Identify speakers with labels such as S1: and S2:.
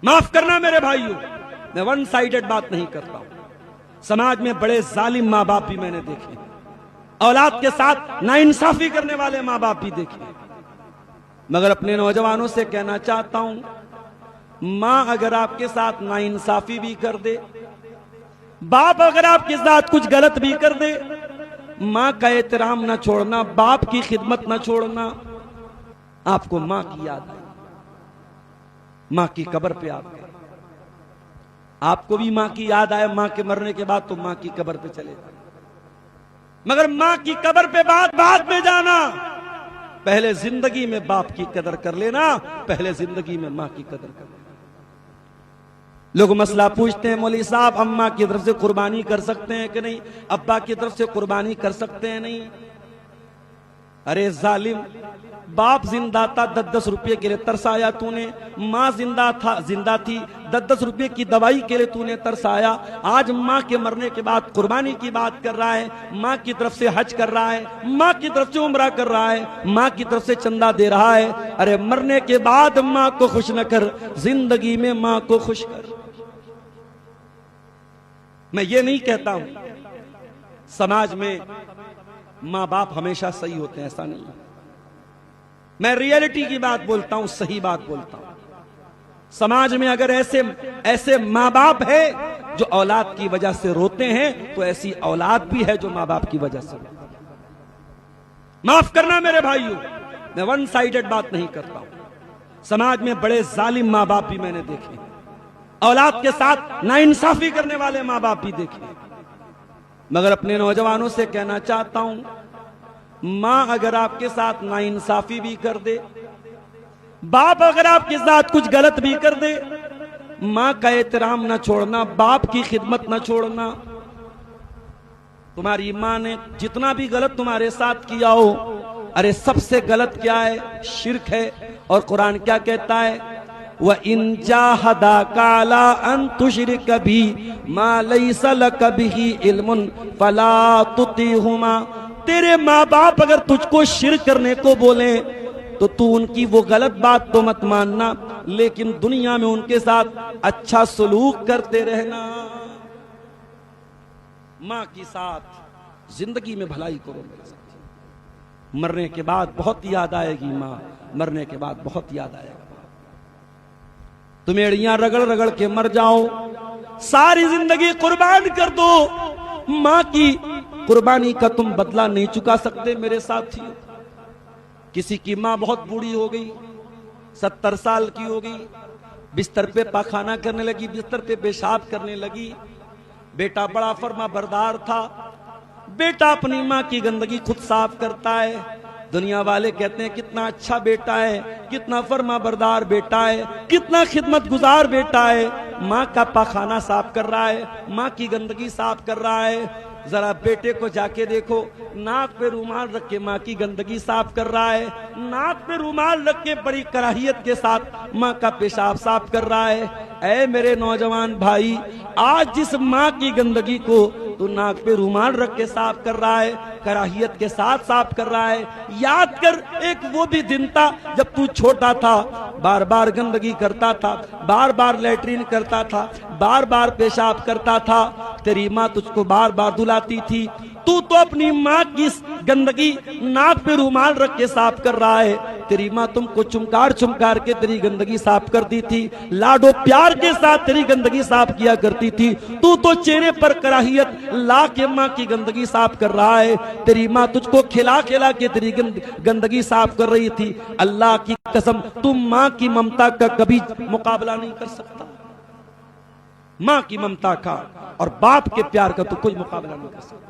S1: माफ करना मेरे भाइयों, मैं वन साइडेड बात नहीं करता हूं। समाज में बड़े जालिम माँ बाप भी मैंने देखे, औलाद के साथ नाइंसाफी करने वाले माँ बाप भी देखे। मगर अपने नौजवानों से कहना चाहता हूं, मां अगर आपके साथ नाइंसाफी भी कर दे, बाप अगर आपके साथ कुछ गलत भी कर दे, मां का एहतराम ना छोड़ना, बाप की खिदमत ना छोड़ना। आपको मां की याद आई, मां की कब्र पे आप गए, आपको भी मां की याद आए मां के मरने के बाद तो मां की कब्र पे चले गए। मगर मां की कब्र पे बाद में जाना, पहले जिंदगी में बाप की कदर कर लेना, पहले जिंदगी में मां की कदर कर लेना। लोग मसला पूछते हैं, मौलवी साहब अम्मा की तरफ से कुर्बानी कर सकते हैं कि नहीं, अब्बा की तरफ से कुर्बानी कर सकते हैं नहीं। अरे जालिम, बाप जिंदा था 10-10 रुपए के लिए तरसाया तूने, माँ जिंदा थी 10-10 रुपए की दवाई के लिए तूने तरसाया। आज माँ के मरने के बाद कुर्बानी की बात कर रहा है, माँ की तरफ से हज कर रहा है, माँ की तरफ से उम्रा कर रहा है, माँ की तरफ से चंदा दे रहा है। अरे मरने के बाद माँ को खुश न कर, जिंदगी में माँ को खुश कर। मैं ये नहीं कहता हूं समाज में मां बाप हमेशा सही होते हैं, ऐसा नहीं। मैं रियलिटी की बात बोलता हूं, सही बात बोलता हूं। समाज में अगर ऐसे मां बाप है जो औलाद की वजह से रोते हैं, तो ऐसी औलाद भी है जो मां बाप की वजह से। माफ करना मेरे भाइयों, मैं वन साइडेड बात नहीं करता हूं। समाज में बड़े जालिम मां बाप भी मैंने देखे, औलाद के साथ नाइंसाफी करने वाले मां बाप भी देखे। मगर अपने नौजवानों से कहना चाहता हूं, मां अगर आपके साथ नाइंसाफी भी कर दे, बाप अगर आपके साथ कुछ गलत भी कर दे, मां का एहतराम ना छोड़ना, बाप की खिदमत ना छोड़ना। तुम्हारी मां ने जितना भी गलत तुम्हारे साथ किया हो, अरे सबसे गलत क्या है? शिर्क है। और कुरान क्या कहता है? व इन जाहदा काला अन तुशरिक भी मा लैसा लक बिही इल्मुन फला तुतिहुमा। तेरे माँ बाप अगर तुझको शिर्क करने को बोले तो तू उनकी वो गलत बात तो मत मानना, लेकिन दुनिया में उनके साथ अच्छा सलूक करते रहना। माँ के साथ जिंदगी में भलाई करो मेरे साथ। मरने के बाद बहुत याद आएगी माँ, मरने के बाद बहुत याद आएगा। तुम एड़ियां रगड़ रगड़ के मर जाओ, सारी जिंदगी कुर्बान कर दो, मां की कुर्बानी का तुम बदला नहीं चुका सकते मेरे साथियों। किसी की मां बहुत बूढ़ी हो गई, 70 साल की हो गई, बिस्तर पे पाखाना करने लगी, बिस्तर पे पेशाब करने लगी। बेटा बड़ा फर्मा बरदार था, बेटा अपनी मां की गंदगी खुद साफ करता है। दुनिया वाले कहते हैं कितना अच्छा बेटा है, कितना फर्मा बरदार बेटा है, कितना खिदमत गुजार बेटा है। माँ का पाखाना साफ कर रहा है, माँ की गंदगी साफ कर रहा है। जरा बेटे को जाके देखो, नाक पे रूमाल रख के माँ की गंदगी साफ कर रहा है, नाक पे रूमाल रख के बड़ी कराहियत के साथ माँ का पेशाब साफ कर रहा है। ऐ मेरे नौजवान भाई, आज जिस माँ की गंदगी को तू नाक पे रूमाल रख के साफ कर रहा है, कराहियत के साथ साफ कर रहा है, याद कर एक वो भी दिन था जब तू छोटा था, बार बार गंदगी करता था, बार बार लैट्रिन करता था, बार बार पेशाब करता था। तेरी माँ तुझको बार बार दुलाती थी, तू तो अपनी माँ की गंदगी नाक पे रूमाल रख के साफ कर रहा है। तेरी माँ तुमको चुमकार चुमकार के तेरी गंदगी साफ करती थी, लाडो प्यार के साथ तेरी गंदगी साफ किया करती थी। तू तो चेहरे पर कराहियत ला के माँ की गंदगी साफ कर रहा है। तेरी माँ तुझको खिला खिला के तेरी गंदगी साफ कर रही थी। अल्लाह की कसम, तुम माँ की ममता का कभी मुकाबला नहीं कर सकता। माँ की ममता का और बाप के प्यार का तो कोई मुकाबला नहीं कर सकता।